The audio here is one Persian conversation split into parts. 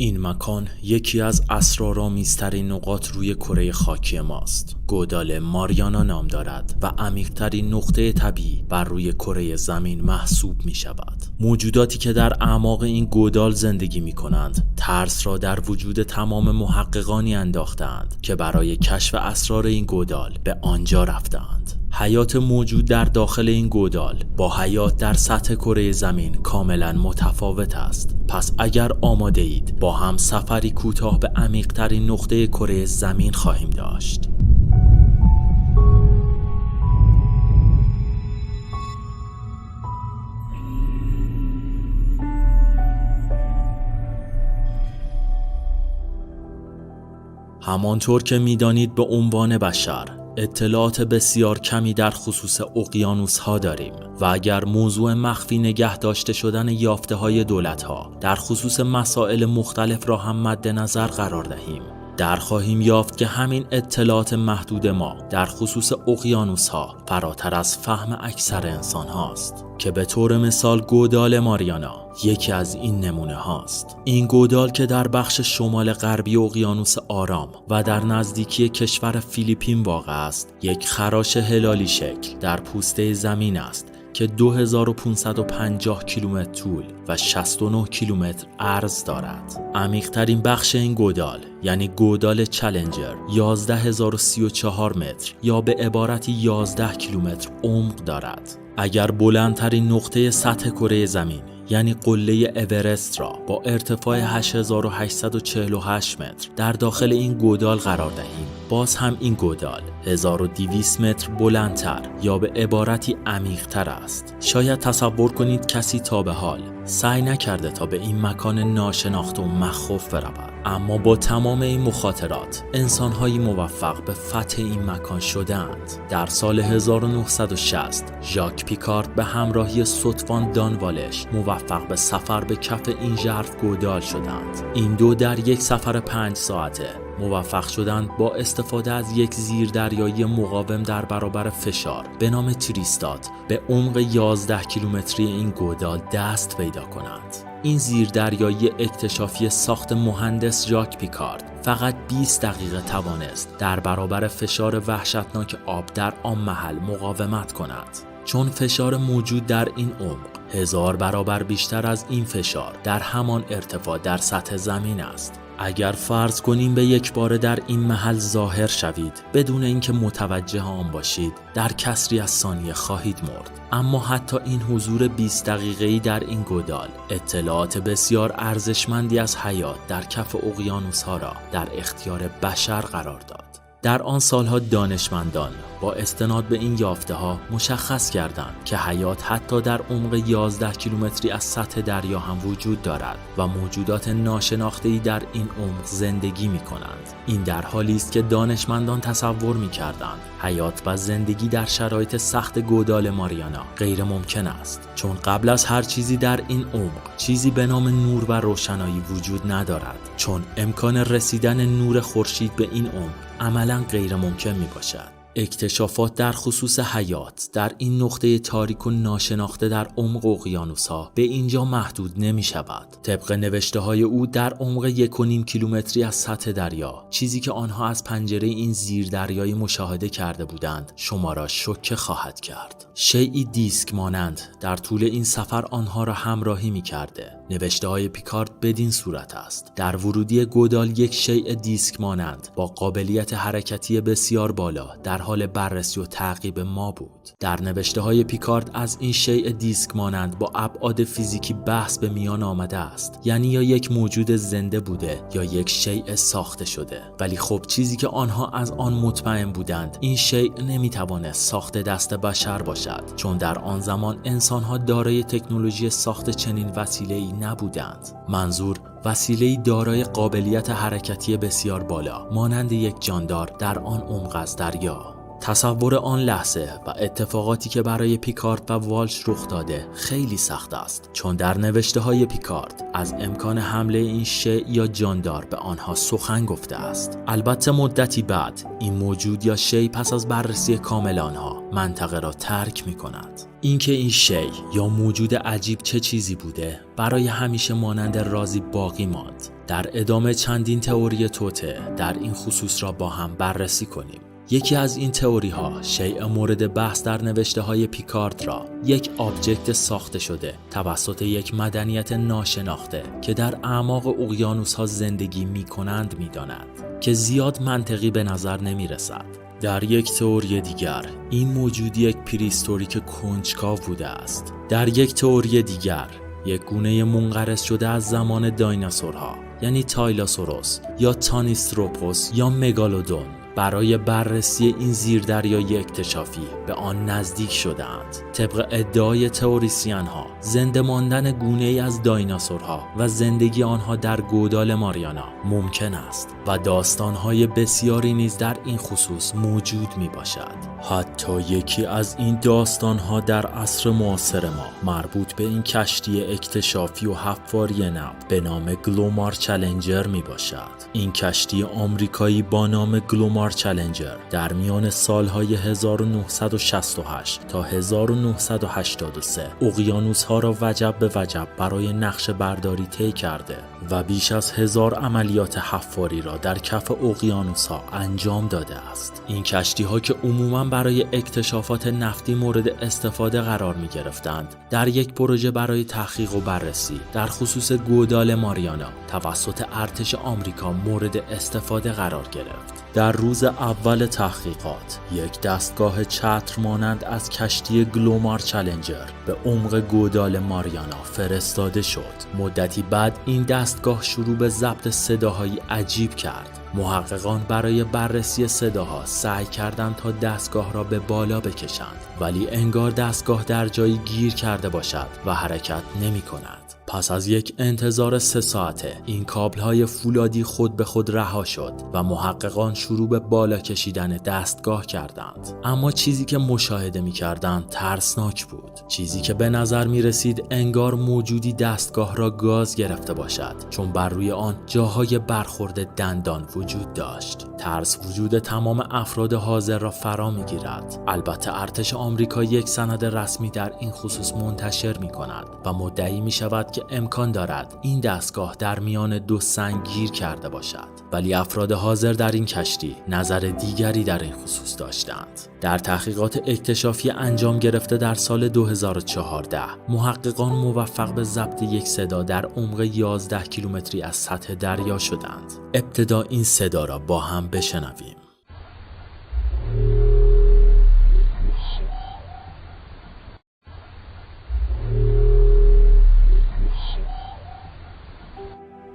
این مکان یکی از اسرارآمیزترین نقاط روی کره خاکی ماست. گودال ماریانا نام دارد و عمیق‌ترین نقطه طبیعی بر روی کره زمین محسوب می شود. موجوداتی که در اعماق این گودال زندگی می کنند، ترس را در وجود تمام محققانی انداختند که برای کشف اسرار این گودال به آنجا رفتند. حیات موجود در داخل این گودال با حیات در سطح کره زمین کاملا متفاوت است. پس اگر آماده اید با هم سفری کوتاه به عمیق‌ترین نقطه کره زمین خواهیم داشت. همانطور که می‌دانید به عنوان بشر اطلاعات بسیار کمی در خصوص اقیانوس‌ها داریم و اگر موضوع مخفی نگه داشته شدن یافته‌های دولت‌ها در خصوص مسائل مختلف را هم مد نظر قرار دهیم، در خواهیم یافت که همین اطلاعات محدود ما در خصوص اقیانوس‌ها فراتر از فهم اکثر انسان هاست که به طور مثال گودال ماریانا یکی از این نمونه هاست. این گودال که در بخش شمال غربی اقیانوس آرام و در نزدیکی کشور فیلیپین واقع است، یک خراش هلالی شکل در پوسته زمین است که 2550 کیلومتر طول و 69 کیلومتر عرض دارد. عمیق‌ترین بخش این گودال یعنی گودال چالنجر 11034 متر یا به عبارتی 11 کیلومتر عمق دارد. اگر بلندترین نقطه سطح کره زمین یعنی قله اورست را با ارتفاع 8848 متر در داخل این گودال قرار دهیم، باز هم این گودال 1200 متر بلندتر یا به عبارتی عمیق‌تر است. شاید تصور کنید کسی تا به حال سعی نکرده تا به این مکان ناشناخته و مخوف برود، اما با تمام این مخاطرات انسان‌هایی موفق به فتح این مکان شدند. در سال 1960 ژاک پیکارد به همراهی ستوان دانوالش موفق به سفر به کف این ژرف گودال شدند. این دو در یک سفر 5 ساعته موفق شدند با استفاده از یک زیردریایی مقاوم در برابر فشار به نام تریستات به عمق 11 کیلومتری این گودال دست پیدا کنند. این زیردریایی اکتشافی ساخت مهندس ژاک پیکارد فقط 20 دقیقه توانست در برابر فشار وحشتناک آب در آن محل مقاومت کند، چون فشار موجود در این عمق 1000 برابر بیشتر از این فشار در همان ارتفاع در سطح زمین است. اگر فرض کنیم به یک بار در این محل ظاهر شوید بدون اینکه متوجه آن باشید، در کسری از ثانیه خواهید مرد. اما حتی این حضور 20 دقیقه‌ای در این گودال اطلاعات بسیار ارزشمندی از حیات در کف اقیانوس‌ها را در اختیار بشر قرار داد. در آن سالها دانشمندان با استناد به این یافته‌ها مشخص کردند که حیات حتی در عمق 11 کیلومتری از سطح دریا هم وجود دارد و موجودات ناشناخته‌ای در این عمق زندگی می‌کنند. این در حالی است که دانشمندان تصور می‌کردند حیات و زندگی در شرایط سخت گودال ماریانا غیر ممکن است، چون قبل از هر چیزی در این عمق چیزی به نام نور و روشنایی وجود ندارد، چون امکان رسیدن نور خورشید به این عمق عملاً غیر ممکن می باشد. اکتشافات در خصوص حیات در این نقطه تاریک و ناشناخته در عمق اقیانوس‌ها به اینجا محدود نمی شود. طبق نوشته های او در عمق 1.5 کیلومتری از سطح دریا، چیزی که آنها از پنجره این زیردریایی مشاهده کرده بودند شما را شوکه خواهد کرد. شیئی دیسک مانند در طول این سفر آنها را همراهی می کرده. نوشته های پیکارد بدین صورت است: در ورودی گودال یک شیء دیسک مانند با قابلیت حرکتی بسیار بالا در حال بررسی و تعقیب ما بود. در نوشته های پیکارد از این شیء دیسک مانند با ابعاد فیزیکی بحث به میان آمده است، یعنی یا یک موجود زنده بوده یا یک شیء ساخته شده. ولی خب چیزی که آنها از آن مطمئن بودند این شیء نمیتوانست ساخت دست بشر باشد، چون در آن زمان انسانها دارای تکنولوژی ساخت چنین وسیله‌ای نبودند. منظور وسیله‌ای دارای قابلیت حرکتی بسیار بالا مانند یک جاندار در آن عمق از دریا. تصور آن لحظه و اتفاقاتی که برای پیکارد و والش رخ داده خیلی سخت است، چون در نوشته‌های پیکارد از امکان حمله این شیء یا جاندار به آنها سخن گفته است. البته مدتی بعد این موجود یا شیء پس از بررسی کامل آنها منطقه را ترک می‌کند. اینکه این شیء یا موجود عجیب چه چیزی بوده برای همیشه مانند رازی باقی ماند. در ادامه چندین تئوری توطئه در این خصوص را با هم بررسی کنیم. یکی از این تئوری ها شیء مورد بحث در نوشته های پیکارد را یک آبجکت ساخته شده توسط یک مدنیت ناشناخته که در اعماق اقیانوس ها زندگی می کنند می داند که زیاد منطقی به نظر نمی رسد. در یک تئوری دیگر این موجود یک پریستوریک کنجکاو بوده است. در یک تئوری دیگر یک گونه منقرض شده از زمان دایناسورها یعنی تایلاسوروس یا تانیستروپوس یا مگالودون برای بررسی این زیردریایی اکتشافی به آن نزدیک شدند. طبق ادعای تئوریسین ها زنده ماندن گونه ای از دایناسورها و زندگی آنها در گودال ماریانا ممکن است و داستان‌های بسیاری نیز در این خصوص موجود می باشد. حتی یکی از این داستان‌ها در عصر معاصر ما مربوط به این کشتی اکتشافی و حفاری نفت به نام گلومار چالنجر می باشد. این کشتی آمریکایی با نام گلومار چالنجر در میان سالهای 1968 تا 1983 اقیانوس‌ها را وجب به وجب برای نقشه برداری طی کرده و بیش از 1000 عملیات حفاری را در کف اقیانوس‌ها انجام داده است. این کشتی‌ها که عموماً برای اکتشافات نفتی مورد استفاده قرار می‌گرفتند، در یک پروژه برای تحقیق و بررسی در خصوص گودال ماریانا توسط ارتش آمریکا مورد استفاده قرار گرفت. در روز اول تحقیقات یک دستگاه چتر مانند از کشتی گلومار چالنجر به عمق گودال ماریانا فرستاده شد. مدتی بعد این دستگاه شروع به ضبط صداهایی عجیب کرد. محققان برای بررسی صداها سعی کردند تا دستگاه را به بالا بکشند، ولی انگار دستگاه در جایی گیر کرده باشد و حرکت نمی کند. پس از یک انتظار 3 ساعته این کابل‌های فولادی خود به خود رها شد و محققان شروع به بالا کشیدن دستگاه کردند. اما چیزی که مشاهده می‌کردند ترسناک بود. چیزی که به نظر می‌رسید انگار موجودی دستگاه را گاز گرفته باشد، چون بر روی آن جاهای برخورد دندان وجود داشت. ترس وجود تمام افراد حاضر را فرا می‌گیرد. البته ارتش آمریکا یک سند رسمی در این خصوص منتشر می‌کند و مدعی می‌شود که امکان دارد این دستگاه در میان 2 سنگ گیر کرده باشد، ولی افراد حاضر در این کشتی نظر دیگری در این خصوص داشتند. در تحقیقات اکتشافی انجام گرفته در سال 2014 محققان موفق به ضبط یک صدا در عمق 11 کیلومتری از سطح دریا شدند. ابتدا این صدا را با هم بشنویم.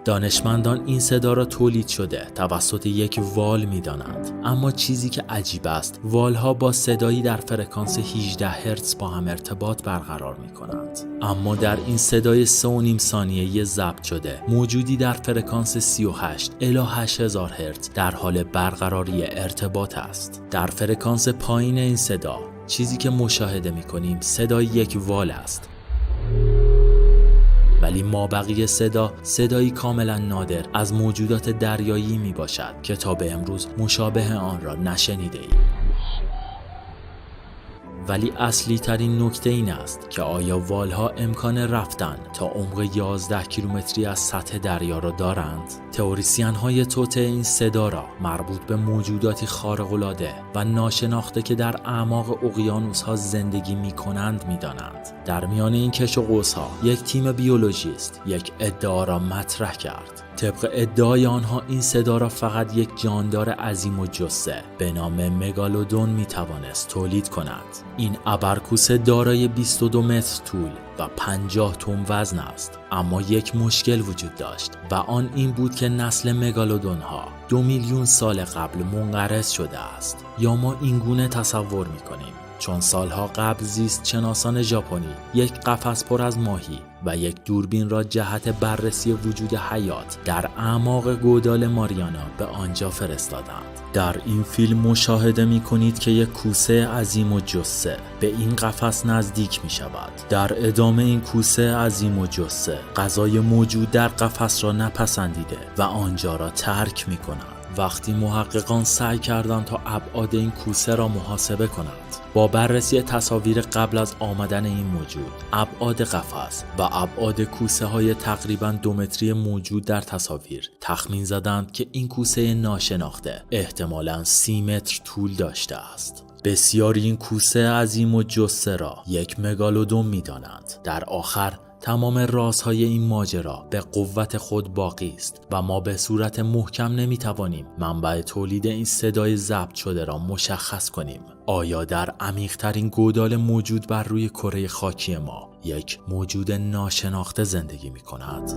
دانشمندان این صدا را تولید شده توسط یک وال می‌دانند، اما چیزی که عجیب است والها با صدایی در فرکانس 18 هرتز با هم ارتباط برقرار می‌کنند، اما در این صدای 3.5 ثانیه‌ای ضبط شده موجودی در فرکانس 38 الی 8000 هرتز در حال برقراری ارتباط است. در فرکانس پایین این صدا چیزی که مشاهده می‌کنیم صدای یک وال است، ولی مابقی صدایی کاملا نادر از موجودات دریایی می باشد که تا به امروز مشابه آن را نشنیده ایم. ولی اصلی ترین نکته این است که آیا والها امکان رفتن تا عمق 11 کیلومتری از سطح دریا را دارند؟ تئوریسین های توطئه این صدا را مربوط به موجوداتی خارق‌العاده و ناشناخته که در اعماق اقیانوس ها زندگی می کنند می دانند. در میان این کش و قوس ها یک تیم بیولوژیست یک ادعا را مطرح کرد. طبق ادعای آنها این صدا را فقط یک جاندار عظیم و جثه به نام مگالودون می توانست تولید کند. این ابرکوسه دارای 22 متر طول و 50 تن وزن است، اما یک مشکل وجود داشت و آن این بود که نسل مگالودون ها 2 میلیون سال قبل منقرض شده است، یا ما این گونه تصور می کنیم، چون سالها قبل زیست شناسان ژاپنی یک قفس پر از ماهی و یک دوربین را جهت بررسی وجود حیات در اعماق گودال ماریانا به آنجا فرستادند. در این فیلم مشاهده می کنید که یک کوسه عظیم و جثه به این قفس نزدیک می شود. در ادامه این کوسه عظیم و جثه غذای موجود در قفس را نپسندیده و آنجا را ترک می کند. وقتی محققان سعی کردند تا ابعاد این کوسه را محاسبه کنند، با بررسی تصاویر قبل از آمدن این موجود، ابعاد قفس و ابعاد کوسه های تقریباً 2 متری موجود در تصاویر، تخمین زدند که این کوسه ناشناخته احتمالاً 30 متر طول داشته است. بسیاری این کوسه عظیم و جثه را یک مگالودون می دانند. در آخر تمام رازهای این ماجرا به قوت خود باقی است و ما به صورت محکم نمیتوانیم منبع تولید این صدای ضبط شده را مشخص کنیم. آیا در عمیق‌ترین گودال موجود بر روی کره خاکی ما یک موجود ناشناخته زندگی می‌کند؟